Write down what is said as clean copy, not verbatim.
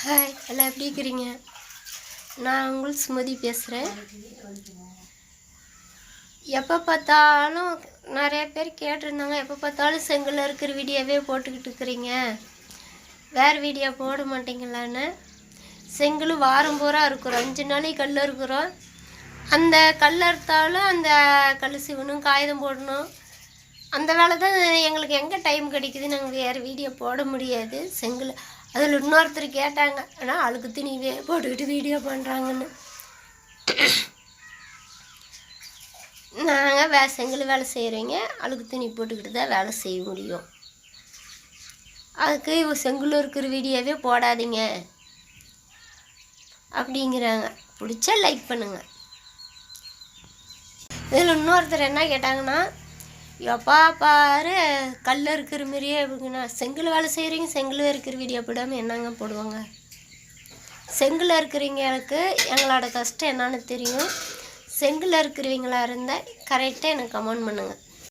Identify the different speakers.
Speaker 1: Hi, எல்லாம் எப்படி இருக்கிறீங்க? நான் உங்கள் சுமதி பேசுகிறேன். எப்போ பார்த்தாலும் நிறைய பேர் கேட்டிருந்தாங்க, எப்போ பார்த்தாலும் செங்கல் இருக்கிற வீடியோவே போட்டுக்கிட்டு இருக்கிறீங்க, வேறு வீடியோ போட மாட்டீங்களான்னு. செங்கல் வாரம் பூரா இருக்கிறோம், 5 நாளைக்கு கல் இருக்கிறோம். அந்த கல் அறுத்தாலும் அந்த கல் சிவனும் காகிதம் போடணும். அந்த வேலை தான் எங்களுக்கு எங்கே டைம் கிடைக்குது. நாங்கள் வேறு வீடியோ போட முடியாது. செங்கல் அதில் இன்னொருத்தர் கேட்டாங்க, ஆனால் அழுக்கு துணிவே போட்டுக்கிட்டு வீடியோ பண்ணுறாங்கன்னு. நாங்கள் செங்கல் வேலை செய்கிறவங்க அழுக்கு துணி போட்டுக்கிட்டு தான் வேலை செய்ய முடியும். அதுக்கு செங்கல் இருக்கிற வீடியோவே போடாதீங்க அப்படிங்கிறாங்க. பிடிச்சா லைக் பண்ணுங்கள். இதில் இன்னொருத்தர் என்ன கேட்டாங்கன்னா, எப்பா பாரு கல் இருக்கிற மாதிரியே இருக்குண்ணா, செங்கல் வேலை செய்கிறீங்க, செங்கல் இருக்கிற வீடியோ போடாமல் என்னங்க போடுவாங்க? செங்கல் இருக்கிறவங்களுக்கு எங்களோட கஷ்டம் என்னன்னு தெரியும். செங்கல் இருக்கிறவங்களா இருந்தால் கரெக்டாக எனக்கு கமெண்ட் பண்ணுங்கள்.